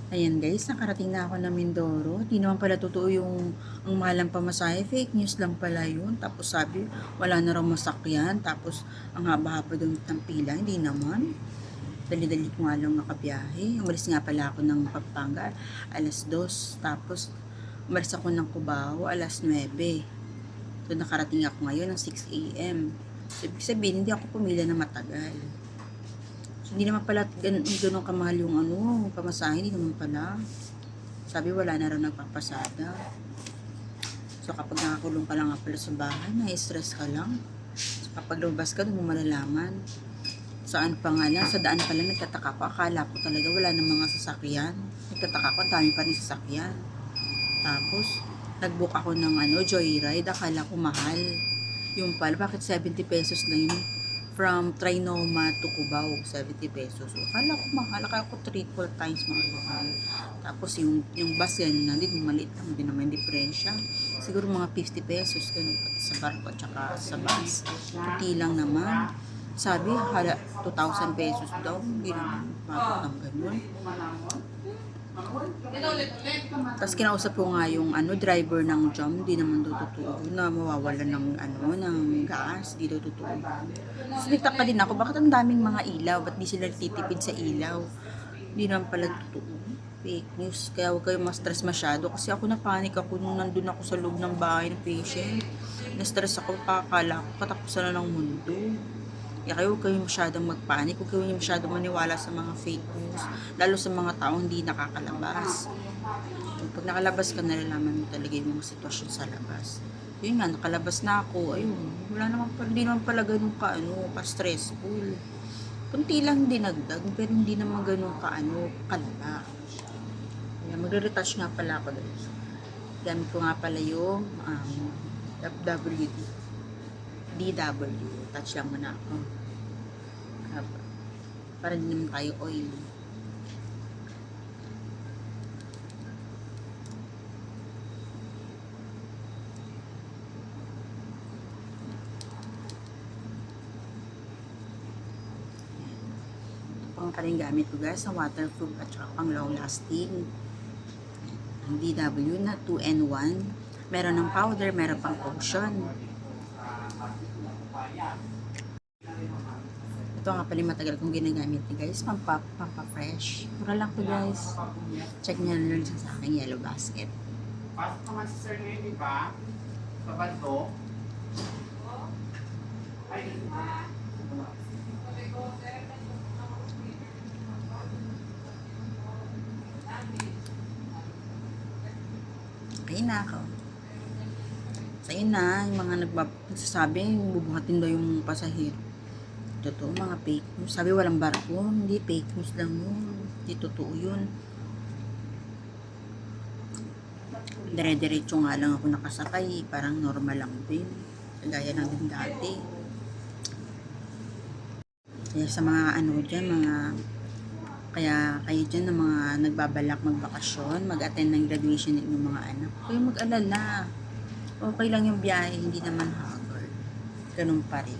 Ayan guys, nakarating na ako ng Mindoro. Di naman pala totoo yung ang mahal ng pamasahe. Fake news lang pala yun. Tapos sabi, wala na raw masakyan. Tapos ang haba-haba doon ng pila. Hindi naman. Dali-dali ko nga lang nakabiyahe. Umalis nga pala ako ng Pampanga, alas 2. Tapos umalis ako ng Cubao, alas 9. So nakarating ako ngayon ng 6 a.m. So ibig sabihin, hindi ako pumila na matagal. So, hindi naman pala ganun kamahal yung pamasahe, hindi naman pala. Sabi wala na raw nagpapasada. So kapag nakakulong ka lang nga pala sa bahay, na-stress ka lang. So, kapag lumabas ka, doon mo malalaman. Saan pa nga lang, sa daan pa lang nagtataka ko. Akala ko talaga wala na mga sasakyan. Nagtataka ko, ang dami pa rin sasakyan. Tapos, nag-book ako ng joyride. Akala ko mahal. Yung pala, bakit 70 pesos lang yun? From Trinoma to Cubao, 70 pesos. So, akala ko mahal. Akala ko triple times mahal. Tapos yung bus yan, nandito maliit lang din naman diferensya. Siguro mga 50 pesos ganun pati sa barko at saka sa bus. Puti lang naman. Sabi, 2,000 pesos daw. Hindi naman mabot ng ganun. Tapos kinausap ko nga yung driver ng jam, di naman daw totoo na mawawalan ng gas, di daw totoo. Tapos nagtaka din ako, bakit ang daming mga ilaw, ba't di sila titipid sa ilaw? Di naman pala totoo. Fake news, kaya huwag kayo ma-stress masyado kasi ako napanik ako nung nandun ako sa loob ng bahay ng patient. Na-stress ako, pakakala ko katapusan na ng mundo. Kaya kayo huwag kayong masyadong magpanik, huwag kayong masyadong maniwala sa mga fake news, lalo sa mga taong hindi nakakalabas. Pag nakalabas ka, nalalaman mo talaga yung mga sitwasyon sa labas. Yun nga, nakalabas na ako, ayun, wala naman pala, hindi naman pala ganun ka-stressful. Kunti lang dinagdag, pero hindi naman ganun kalala. Kaya magre-retouch nga pala ako doon. Gamit ko nga pala yung DW. Touch lang muna ako. Para hindi naman tayo oil. Ito pa rin gamit ko guys, ang waterproof at saka pang long lasting. Ang DW na 2-in-1. Meron ng powder, meron pang potion. Ito nga pala matagal kong ginagamit ni guys, pampa-fresh. Mura lang to guys. Check nyo lang sa aking yellow basket. Pasok naman si Sir ngayon, di ba? Babad ko. Ay, Okay na ako. So yun na, yung mga nagsasabi, bubuhatin daw yung pasahero. Totoo, mga fake news. Sabi walang barko, hindi, fake news lang yun. Hindi totoo yun. Dire-diretso nga lang ako nakasakay, parang normal lang din. Kagaya lang din dati. Kaya sa mga kaya kayo dyan na mga nagbabalak magbakasyon, mag-attend ng graduation ng mga anak, kayo mag-alala. Okay lang yung biyahe, hindi naman haggard. Ganun pa rin.